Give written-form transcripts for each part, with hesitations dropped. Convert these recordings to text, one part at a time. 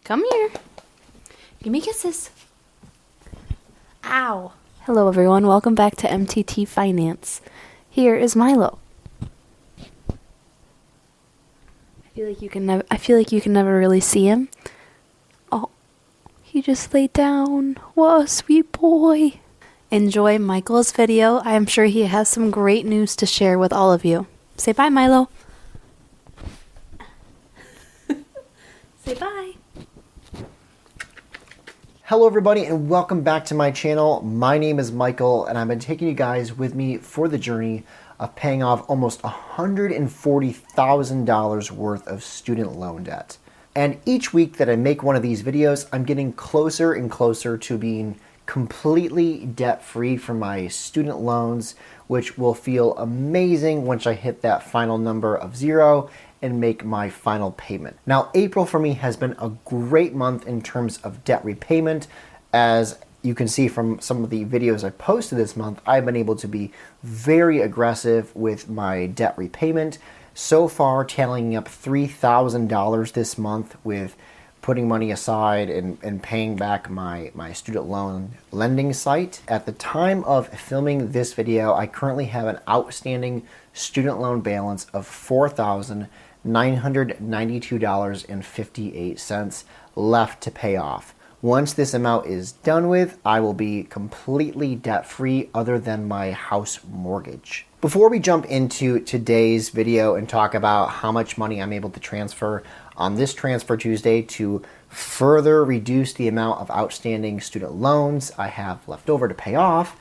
Come here. Give me kisses. Ow. Hello everyone, welcome back to MTT Finance. Here is Milo. I feel like you can never really see him. Oh, he just laid down. What a sweet boy. Enjoy Michael's video. I am sure he has some great news to share with all of you. Say bye, Milo. Say bye. Hello everybody and welcome back to my channel. My name is Michael and I've been taking you guys with me for the journey of paying off almost $140,000 worth of student loan debt. And each week that I make one of these videos, I'm getting closer and closer to being completely debt-free from my student loans, which will feel amazing once I hit that final number of 0 and make my final payment. Now, April for me has been a great month in terms of debt repayment. As you can see from some of the videos I posted this month, I've been able to be very aggressive with my debt repayment. So far, tallying up $3,000 this month with putting money aside and paying back my student loan lending site. At the time of filming this video, I currently have an outstanding student loan balance of $4,992.58 left to pay off. Once this amount is done with, I will be completely debt-free other than my house mortgage. Before we jump into today's video and talk about how much money I'm able to transfer on this Transfer Tuesday to further reduce the amount of outstanding student loans I have left over to pay off,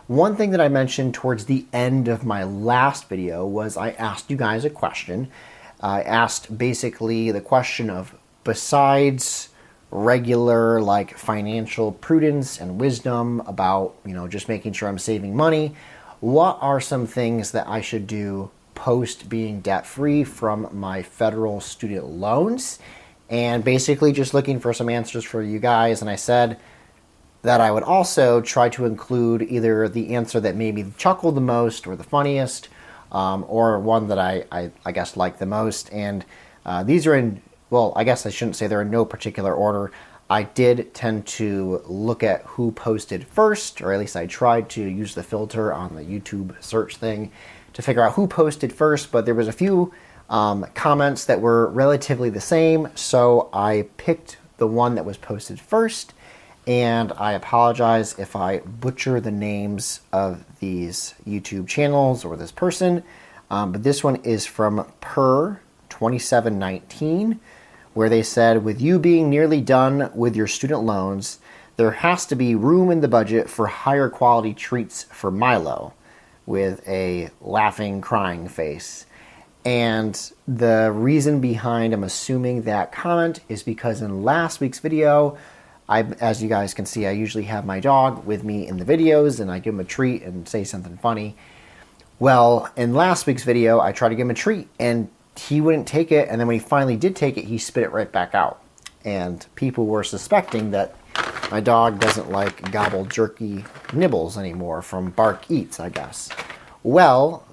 one thing that I mentioned towards the end of my last video was I asked you guys a question. I asked basically the question of, besides regular like financial prudence and wisdom about, just making sure I'm saving money, what are some things that I should do post being debt-free from my federal student loans? And basically just looking for some answers for you guys. And I said that I would also try to include either the answer that made me chuckle the most or the funniest, or one that I guess like the most. And these are in, well, I guess I shouldn't say they're in no particular order. I did tend to look at who posted first, or at least I tried to use the filter on the YouTube search thing to figure out who posted first, but there was a few comments that were relatively the same, so I picked the one that was posted first, and I apologize if I butcher the names of these YouTube channels or this person, but this one is from Per2719, where they said, with you being nearly done with your student loans, there has to be room in the budget for higher quality treats for Milo, with a laughing, crying face. And the reason behind I'm assuming that comment is because in last week's video, as you guys can see, I usually have my dog with me in the videos and I give him a treat and say something funny. Well, in last week's video, I tried to give him a treat and he wouldn't take it, and then when he finally did take it, he spit it right back out. And people were suspecting that my dog doesn't like gobble jerky nibbles anymore from Bark Eats, I guess. Well,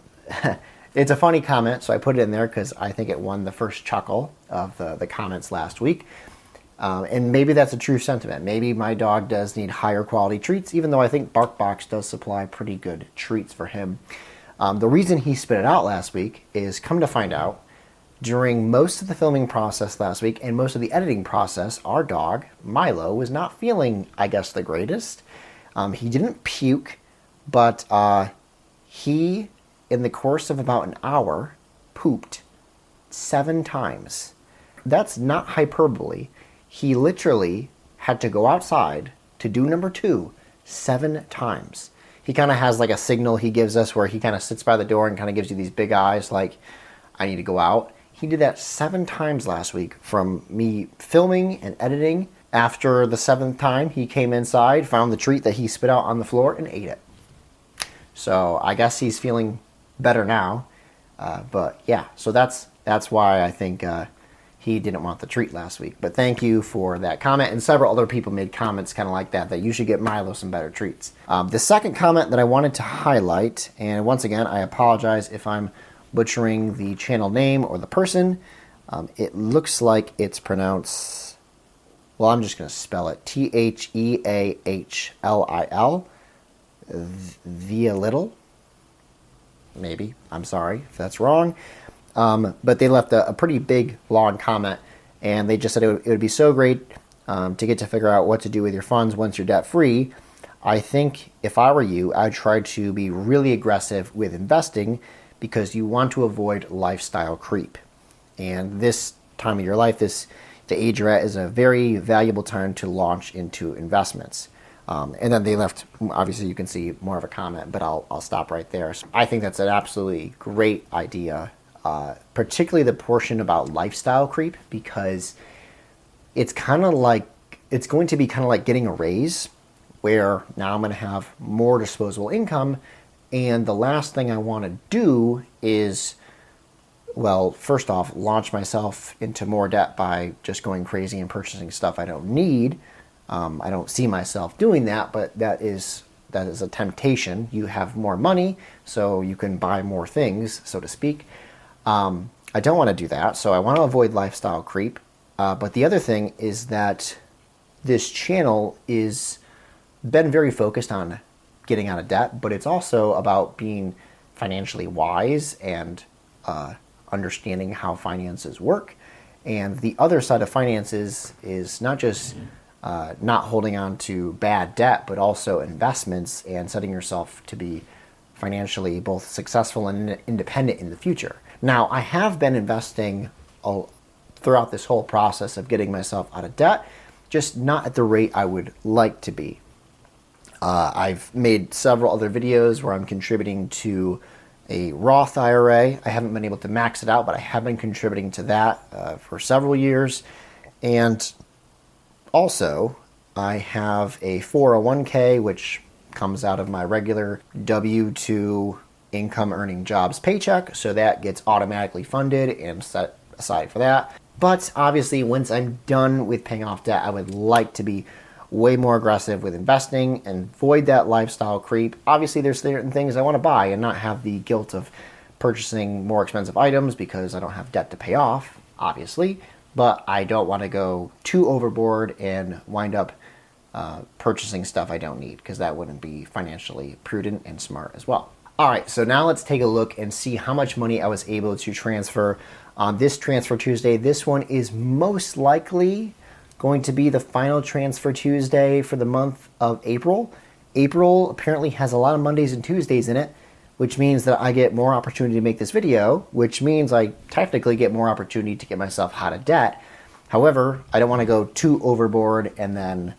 it's a funny comment, so I put it in there because I think it won the first chuckle of the comments last week. And maybe that's a true sentiment. Maybe my dog does need higher quality treats, even though I think BarkBox does supply pretty good treats for him. The reason he spit it out last week is, come to find out, during most of the filming process last week and most of the editing process, our dog, Milo, was not feeling, I guess, the greatest. He didn't puke, but he, in the course of about an hour, pooped 7 times. That's not hyperbole. He literally had to go outside to do number 2 7 times. He kind of has like a signal he gives us where he kind of sits by the door and kind of gives you these big eyes like, I need to go out. He did that 7 times last week from me filming and editing. After the 7th time, he came inside, found the treat that he spit out on the floor, and ate it. So I guess he's feeling better now. But yeah, so that's why I think he didn't want the treat last week. But thank you for that comment. And several other people made comments kind of like that you should get Milo some better treats. The second comment that I wanted to highlight, and once again, I apologize if I'm butchering the channel name or the person. It looks like it's pronounced Well, I'm just going to spell it Theahlil. Theahlil. Maybe. I'm sorry if that's wrong. But they left a pretty big, long comment, and they just said it would be so great to get to figure out what to do with your funds once you're debt-free. I think if I were you, I'd try to be really aggressive with investing because you want to avoid lifestyle creep. And this time of your life, the age you're at, is a very valuable time to launch into investments. And then they left, obviously you can see more of a comment, but I'll stop right there. So I think that's an absolutely great idea, particularly the portion about lifestyle creep, because it's going to be kind of like getting a raise, where now I'm going to have more disposable income, and the last thing I want to do is, well, first off, launch myself into more debt by just going crazy and purchasing stuff I don't need. I don't see myself doing that, but that is a temptation. You have more money, so you can buy more things, so to speak. I don't want to do that, so I want to avoid lifestyle creep. But the other thing is that this channel is been very focused on getting out of debt, but it's also about being financially wise and understanding how finances work. And the other side of finances is not just not holding on to bad debt, but also investments and setting yourself to be financially both successful and independent in the future. Now, I have been investing throughout this whole process of getting myself out of debt, just not at the rate I would like to be. I've made several other videos where I'm contributing to a Roth IRA. I haven't been able to max it out, but I have been contributing to that for several years. And also, I have a 401k, which comes out of my regular W-2 income earning jobs paycheck. So that gets automatically funded and set aside for that. But obviously, once I'm done with paying off debt, I would like to be way more aggressive with investing and avoid that lifestyle creep. Obviously, there's certain things I want to buy and not have the guilt of purchasing more expensive items because I don't have debt to pay off, obviously. But I don't want to go too overboard and wind up purchasing stuff I don't need, because that wouldn't be financially prudent and smart as well. All right, so now let's take a look and see how much money I was able to transfer on this Transfer Tuesday. This one is most likely going to be the final Transfer Tuesday for the month of April. April apparently has a lot of Mondays and Tuesdays in it, which means that I get more opportunity to make this video, which means I technically get more opportunity to get myself out of debt. However, I don't want to go too overboard and then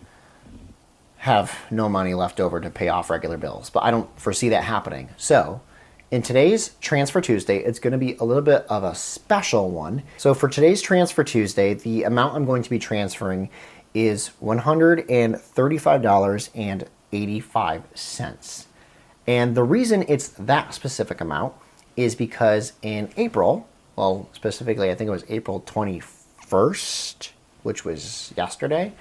have no money left over to pay off regular bills, but I don't foresee that happening. So in today's Transfer Tuesday, it's going to be a little bit of a special one. So for today's Transfer Tuesday, the amount I'm going to be transferring is $135.85. And the reason it's that specific amount is because in April, well, specifically I think it was April 21st, which was yesterday,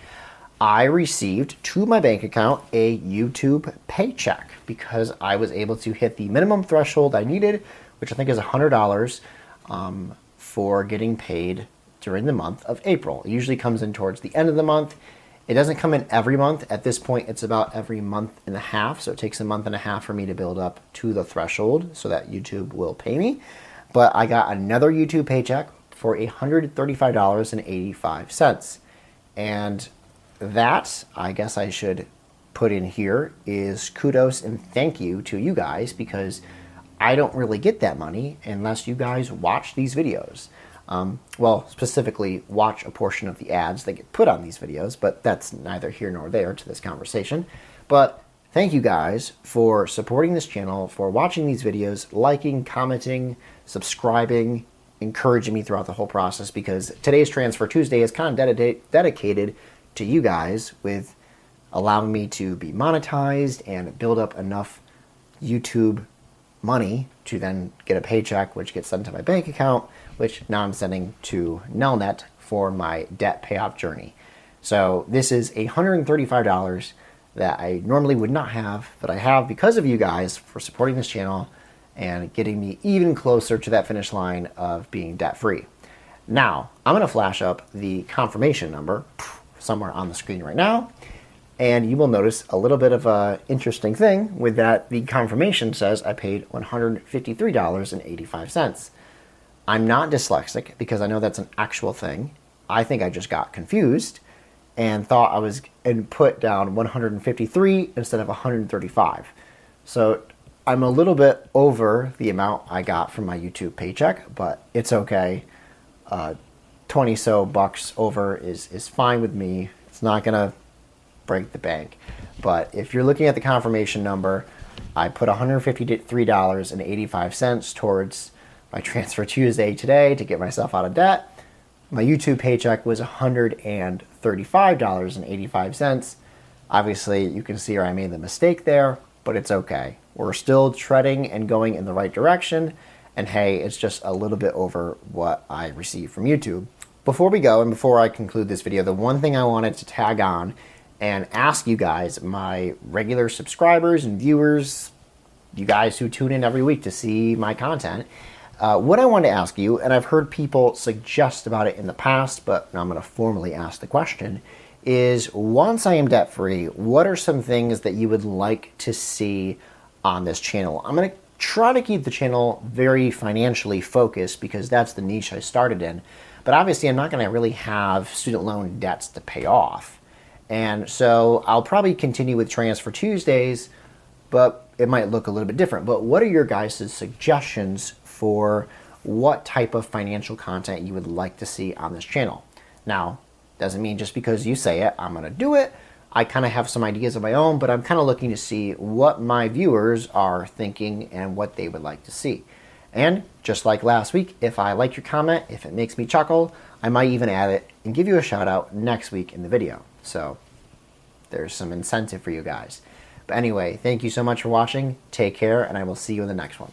I received to my bank account a YouTube paycheck because I was able to hit the minimum threshold I needed, which I think is $100 for getting paid during the month of April. It usually comes in towards the end of the month. It doesn't come in every month. At this point, it's about every month and a half. So it takes a month and a half for me to build up to the threshold so that YouTube will pay me. But I got another YouTube paycheck for $135.85. And that, I guess I should put in here, is kudos and thank you to you guys, because I don't really get that money unless you guys watch these videos. Well, specifically watch a portion of the ads that get put on these videos, but that's neither here nor there to this conversation. But thank you guys for supporting this channel, for watching these videos, liking, commenting, subscribing, encouraging me throughout the whole process, because today's Transfer Tuesday is kind of dedicated to you guys, with allowing me to be monetized and build up enough YouTube money to then get a paycheck, which gets sent to my bank account, which now I'm sending to Nelnet for my debt payoff journey. So this is $135 that I normally would not have, but I have because of you guys for supporting this channel and getting me even closer to that finish line of being debt free. Now, I'm going to flash up the confirmation number. somewhere on the screen right now. And you will notice a little bit of an interesting thing with that. The confirmation says I paid $153.85. I'm not dyslexic because I know that's an actual thing. I think I just got confused and thought I was and put down 153 instead of 135. So I'm a little bit over the amount I got from my YouTube paycheck, but it's okay. 20 so bucks over is fine with me. It's not gonna break the bank. But if you're looking at the confirmation number, I put $153.85 towards my Transfer Tuesday today to get myself out of debt. My YouTube paycheck was $135.85. Obviously, you can see where I made the mistake there, but it's okay. We're still treading and going in the right direction. And hey, it's just a little bit over what I received from YouTube. Before we go and before I conclude this video, the one thing I wanted to tag on and ask you guys, my regular subscribers and viewers, you guys who tune in every week to see my content, what I want to ask you, and I've heard people suggest about it in the past, but I'm going to formally ask the question, is once I am debt-free, what are some things that you would like to see on this channel? I'm going to try to keep the channel very financially focused because that's the niche I started in. But obviously, I'm not going to really have student loan debts to pay off. And so I'll probably continue with Transfer Tuesdays, but it might look a little bit different. But what are your guys' suggestions for what type of financial content you would like to see on this channel? Now, doesn't mean just because you say it, I'm going to do it. I kind of have some ideas of my own, but I'm kind of looking to see what my viewers are thinking and what they would like to see. And just like last week, if I like your comment, if it makes me chuckle, I might even add it and give you a shout out next week in the video. So there's some incentive for you guys. But anyway, thank you so much for watching. Take care, and I will see you in the next one.